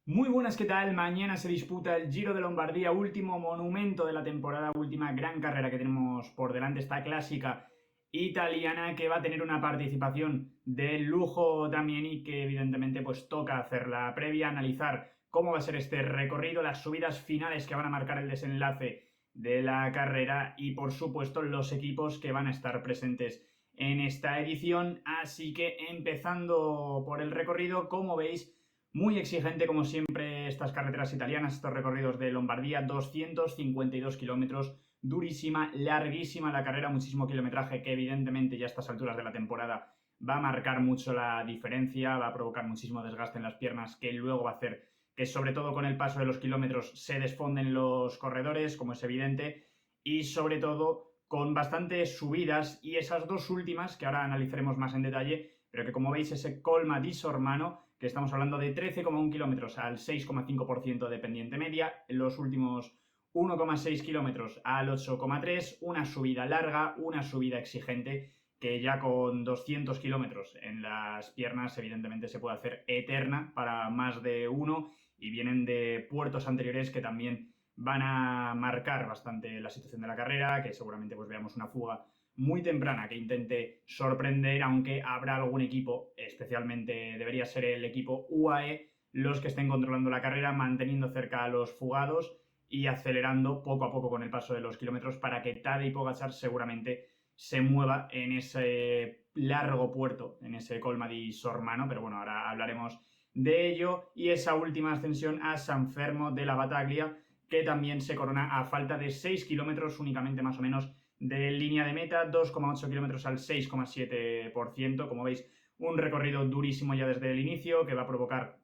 Muy buenas, ¿qué tal? Mañana se disputa el Giro de Lombardía, último monumento de la temporada, última gran carrera que tenemos por delante, esta clásica italiana que va a tener una participación de lujo también y que evidentemente pues toca hacer la previa, analizar cómo va a ser este recorrido, las subidas finales que van a marcar el desenlace de la carrera y por supuesto los equipos que van a estar presentes en esta edición. Así que empezando por el recorrido, como veis, muy exigente, como siempre, estas carreteras italianas, estos recorridos de Lombardía, 252 kilómetros, durísima, larguísima la carrera, muchísimo kilometraje que evidentemente ya a estas alturas de la temporada va a marcar mucho la diferencia, va a provocar muchísimo desgaste en las piernas que luego va a hacer que sobre todo con el paso de los kilómetros se desfonden los corredores, como es evidente, y sobre todo con bastantes subidas y esas dos últimas que ahora analizaremos más en detalle, pero que como veis ese Colma di Sormano, que estamos hablando de 13,1 kilómetros al 6,5% de pendiente media, en los últimos 1,6 kilómetros al 8,3, una subida larga, una subida exigente, que ya con 200 kilómetros en las piernas evidentemente se puede hacer eterna para más de uno, y vienen de puertos anteriores que también van a marcar bastante la situación de la carrera, que seguramente pues veamos una fuga muy temprana que intente sorprender, aunque habrá algún equipo, especialmente debería ser el equipo UAE, los que estén controlando la carrera, manteniendo cerca a los fugados y acelerando poco a poco con el paso de los kilómetros para que Tadej Pogačar seguramente se mueva en ese largo puerto, en ese Colma di Sormano, pero bueno, ahora hablaremos de ello, y esa última ascensión a San Fermo de la Battaglia, que también se corona a falta de 6 kilómetros únicamente más o menos de línea de meta, 2,8 kilómetros al 6,7%, como veis, un recorrido durísimo ya desde el inicio que va a provocar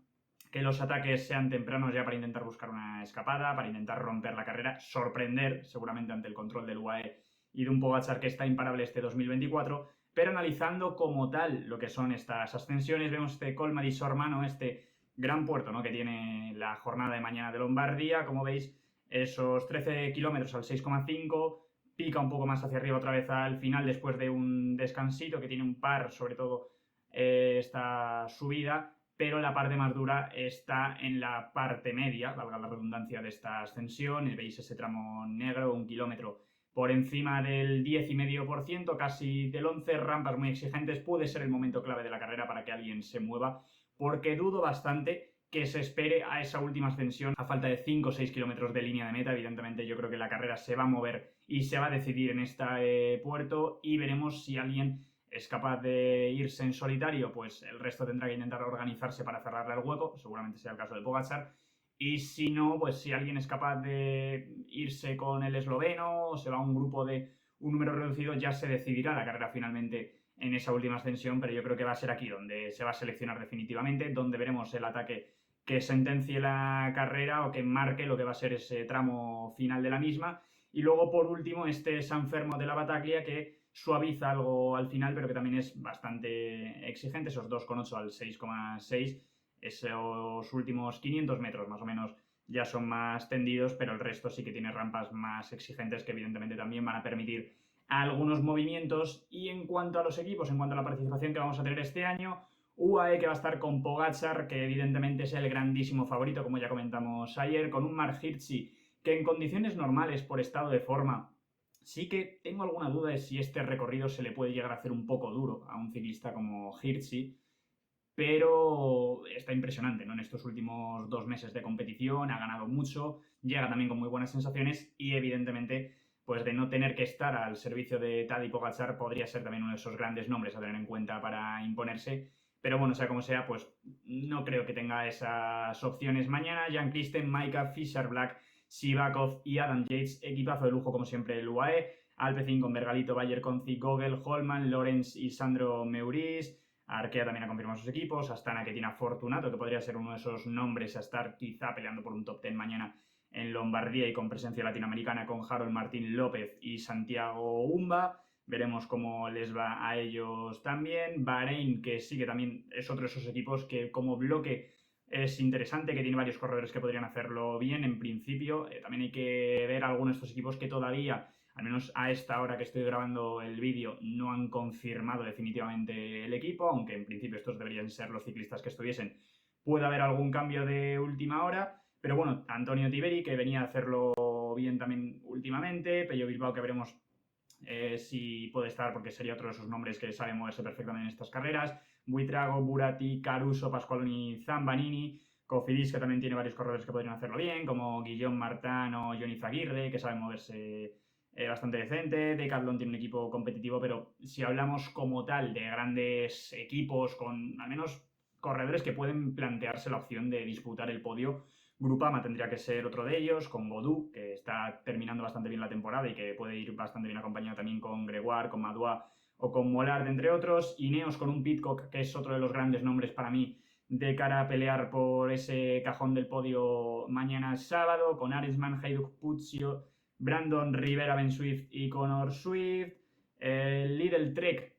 que los ataques sean tempranos ya para intentar buscar una escapada, para intentar romper la carrera, sorprender seguramente ante el control del UAE y de un Pogačar que está imparable este 2024, pero analizando como tal lo que son estas ascensiones, vemos este Colma di Sormano, este gran puerto, ¿no?, que tiene la jornada de mañana de Lombardía, como veis, esos 13 kilómetros al 6,5, pica un poco más hacia arriba otra vez al final después de un descansito que tiene un par, sobre todo esta subida, pero la parte más dura está en la parte media, valga la redundancia, de esta ascensión. Veis ese tramo negro, 1 kilómetro por encima del 10,5%, casi del 11, rampas muy exigentes. Puede ser el momento clave de la carrera para que alguien se mueva, porque dudo bastante que se espere a esa última ascensión a falta de 5 o 6 kilómetros de línea de meta. Evidentemente yo creo que la carrera se va a mover y se va a decidir en este puerto, y veremos si alguien es capaz de irse en solitario, pues el resto tendrá que intentar organizarse para cerrarle el hueco, seguramente sea el caso de Pogačar, y si no, pues si alguien es capaz de irse con el esloveno o se va a un grupo de un número reducido, ya se decidirá la carrera finalmente en esa última ascensión, pero yo creo que va a ser aquí donde se va a seleccionar definitivamente, donde veremos el ataque que sentencie la carrera o que marque lo que va a ser ese tramo final de la misma. Y luego, por último, este San Fermo de la Battaglia, que suaviza algo al final, pero que también es bastante exigente, esos 2,8 al 6,6, esos últimos 500 metros más o menos ya son más tendidos, pero el resto sí que tiene rampas más exigentes que evidentemente también van a permitir algunos movimientos. Y en cuanto a los equipos, en cuanto a la participación que vamos a tener este año, UAE, que va a estar con Pogačar, que evidentemente es el grandísimo favorito, como ya comentamos ayer, con un Mark Hirschi que en condiciones normales, por estado de forma, sí que tengo alguna duda de si este recorrido se le puede llegar a hacer un poco duro a un ciclista como Hirschi, pero está impresionante, ¿no? En estos últimos 2 meses de competición ha ganado mucho, llega también con muy buenas sensaciones y evidentemente, pues de no tener que estar al servicio de Tadej Pogačar, podría ser también uno de esos grandes nombres a tener en cuenta para imponerse. Pero bueno, sea como sea, pues no creo que tenga esas opciones. Mañana, Jan Christen, Maika, Fischer Black, Sivakov y Adam Yates, equipazo de lujo como siempre el UAE, Alpecin con Bergalito, Bayer, Conci, Gogel, Holman, Lorenz y Sandro Meuris. Arkea también ha confirmado sus equipos, Astana, que tiene a Fortunato, que podría ser uno de esos nombres a estar quizá peleando por un top 10 mañana en Lombardía y con presencia latinoamericana, con Harold Martín López y Santiago Umba. Veremos cómo les va a ellos también. Bahrein, que sí que también es otro de esos equipos que como bloque es interesante, que tiene varios corredores que podrían hacerlo bien en principio. También hay que ver algunos de estos equipos que todavía, al menos a esta hora que estoy grabando el vídeo, no han confirmado definitivamente el equipo, aunque en principio estos deberían ser los ciclistas que estuviesen puede haber algún cambio de última hora, pero bueno, Antonio Tiberi, que venía a hacerlo bien también últimamente, Pello Bilbao, que veremos si puede estar, porque sería otro de esos nombres que sabe moverse perfectamente en estas carreras, Buitrago, Burati, Caruso, Pasqualoni, Zambanini, Cofidis, que también tiene varios corredores que podrían hacerlo bien, como Guillaume Martin o Johnny Zaguirre, que saben moverse bastante decente. Decathlon tiene un equipo competitivo, pero si hablamos como tal de grandes equipos con al menos corredores que pueden plantearse la opción de disputar el podio, Grupama tendría que ser otro de ellos, con Godú, que está terminando bastante bien la temporada y que puede ir bastante bien acompañado también con Gregoire, con Madouas o con Mollard, entre otros. Ineos con un Pidcock, que es otro de los grandes nombres para mí de cara a pelear por ese cajón del podio mañana sábado, con Aresman, Hajduk Puccio, Brandon Rivera, Ben Swift y Connor Swift. Lidl Trek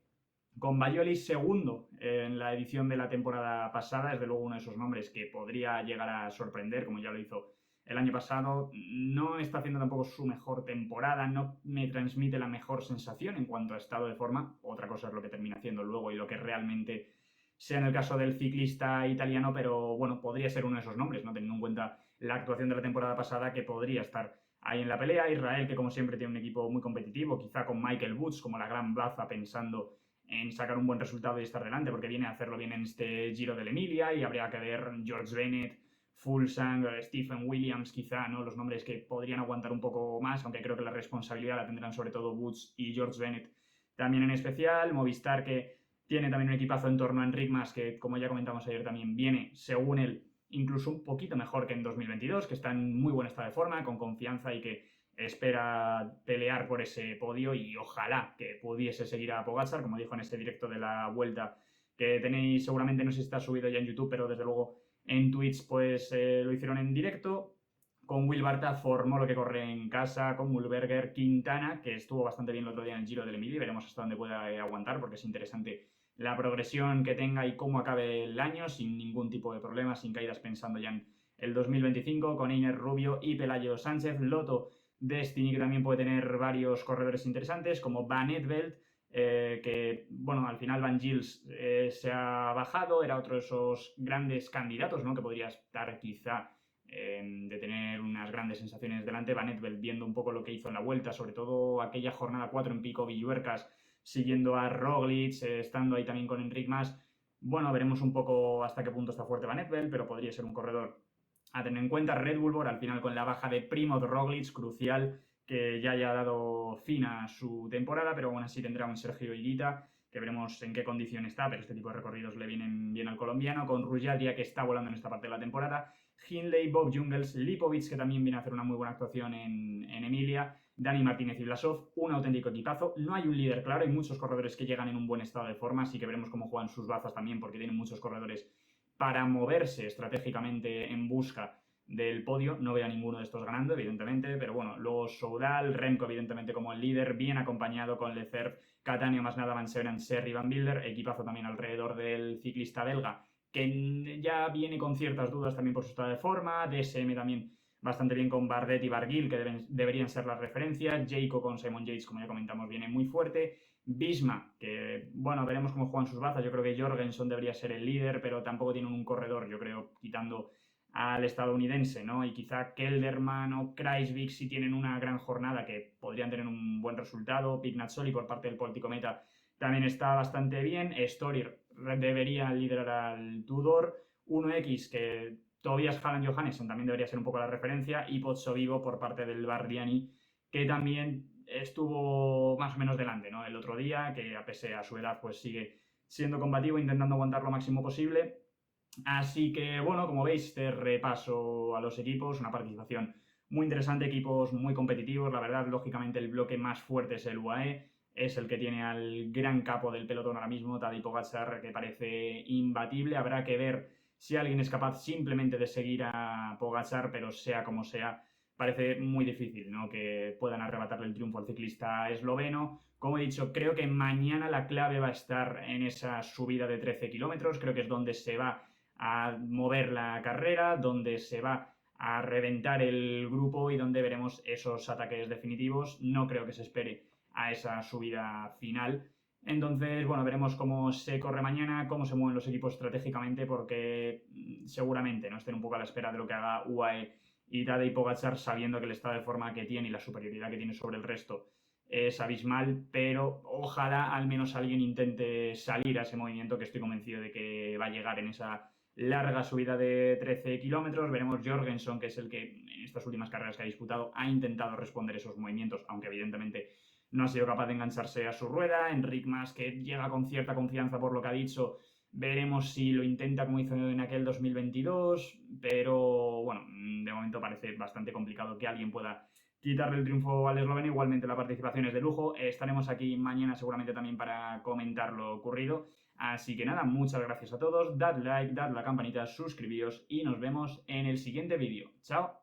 con Baioli segundo en la edición de la temporada pasada, desde luego uno de esos nombres que podría llegar a sorprender, como ya lo hizo el año pasado. No está haciendo tampoco su mejor temporada, no me transmite la mejor sensación en cuanto a estado de forma. Otra cosa es lo que termina haciendo luego y lo que realmente sea en el caso del ciclista italiano, pero bueno, podría ser uno de esos nombres, ¿no? Teniendo en cuenta la actuación de la temporada pasada, que podría estar ahí en la pelea. Israel, que como siempre tiene un equipo muy competitivo, quizá con Michael Woods como la gran baza pensando en sacar un buen resultado y estar delante, porque viene a hacerlo bien en este Giro de la Emilia y habría que ver George Bennett, Fulsang, Stephen Williams, quizá, ¿no? Los nombres que podrían aguantar un poco más, aunque creo que la responsabilidad la tendrán sobre todo Woods y George Bennett también en especial. Movistar, que tiene también un equipazo en torno a Enric Mas, que como ya comentamos ayer también viene, según él, incluso un poquito mejor que en 2022, que está en muy buen estado de forma, con confianza y que espera pelear por ese podio y ojalá que pudiese seguir a Pogačar, como dijo en este directo de la Vuelta que tenéis seguramente, no sé si está subido ya en YouTube, pero desde luego en Twitch pues lo hicieron en directo. Con Will Barta formó lo que corre en casa, con Mulberger, Quintana, que estuvo bastante bien el otro día en el Giro del Emili, veremos hasta dónde pueda aguantar, porque es interesante la progresión que tenga y cómo acabe el año, sin ningún tipo de problemas, sin caídas, pensando ya en el 2025, con Einer Rubio y Pelayo Sánchez. Loto Destiny, que también puede tener varios corredores interesantes, como Van Edveld, que, bueno, al final Van Gils se ha bajado, era otro de esos grandes candidatos, ¿no? Que podría estar quizá de tener unas grandes sensaciones delante. Van Edveld, viendo un poco lo que hizo en la Vuelta, sobre todo aquella jornada 4 en Pico Villuercas, siguiendo a Roglic, estando ahí también con Enric Mas. Bueno, veremos un poco hasta qué punto está fuerte Van Edveld, pero podría ser un corredor a tener en cuenta. Red Bull al final con la baja de Primoz Roglic, crucial, que ya haya dado fin a su temporada, pero aún así tendrá un Sergio Higuita, que veremos en qué condición está, pero este tipo de recorridos le vienen bien al colombiano, con Ruggiadria, que está volando en esta parte de la temporada, Hindley, Bob Jungels, Lipovic, que también viene a hacer una muy buena actuación en Emilia, Dani Martínez y Blasov, un auténtico equipazo. No hay un líder claro, hay muchos corredores que llegan en un buen estado de forma, así que veremos cómo juegan sus bazas también, porque tienen muchos corredores para moverse estratégicamente en busca del podio. No veo a ninguno de estos ganando, evidentemente, pero bueno, luego Soudal, Remco, evidentemente, como el líder, bien acompañado con Lecerf, Catania, más nada, Van Severen, Serri, Van Bilder, equipazo también alrededor del ciclista belga, que ya viene con ciertas dudas también por su estado de forma. DSM también bastante bien con Bardet y Barguil, que deberían ser las referencias. Jayco con Simon Yates, como ya comentamos, viene muy fuerte. Bisma, que bueno, veremos cómo juegan sus bazas. Yo creo que Jorgensen debería ser el líder, pero tampoco tienen un corredor, yo creo, quitando al estadounidense, ¿no? Y quizá Kelderman o Kreisvik, si tienen una gran jornada, que podrían tener un buen resultado. Pignazzoli por parte del Poltico Meta también está bastante bien. Storir debería liderar al Tudor. 1X, que Tobias Halland Johannessen también debería ser un poco la referencia. Y Pozzo Vivo por parte del Bardiani, que también estuvo más o menos delante, ¿no? El otro día, que a pesar de su edad, pues sigue siendo combativo, intentando aguantar lo máximo posible. Así que, bueno, como veis, este repaso a los equipos, una participación muy interesante, equipos muy competitivos. La verdad, lógicamente, el bloque más fuerte es el UAE, es el que tiene al gran capo del pelotón ahora mismo, Tadej Pogačar, que parece imbatible. Habrá que ver si alguien es capaz simplemente de seguir a Pogačar, pero sea como sea, parece muy difícil, ¿no?, que puedan arrebatarle el triunfo al ciclista esloveno. Como he dicho, creo que mañana la clave va a estar en esa subida de 13 kilómetros, creo que es donde se va a mover la carrera, donde se va a reventar el grupo y donde veremos esos ataques definitivos. No creo que se espere a esa subida final. Entonces, bueno, veremos cómo se corre mañana, cómo se mueven los equipos estratégicamente, porque seguramente no estén un poco a la espera de lo que haga UAE y Tadej Pogačar, sabiendo que el estado de forma que tiene y la superioridad que tiene sobre el resto es abismal, pero ojalá al menos alguien intente salir a ese movimiento, que estoy convencido de que va a llegar en esa larga subida de 13 kilómetros. Veremos Jorgensen, que es el que en estas últimas carreras que ha disputado ha intentado responder esos movimientos, aunque evidentemente no ha sido capaz de engancharse a su rueda. Enric Mas, que llega con cierta confianza por lo que ha dicho, veremos si lo intenta como hizo en aquel 2022, pero bueno, de momento parece bastante complicado que alguien pueda quitarle el triunfo al esloveno. Igualmente la participación es de lujo. Estaremos aquí mañana seguramente también para comentar lo ocurrido. Así que nada, muchas gracias a todos, dad like, dad la campanita, suscribíos y nos vemos en el siguiente vídeo. ¡Chao!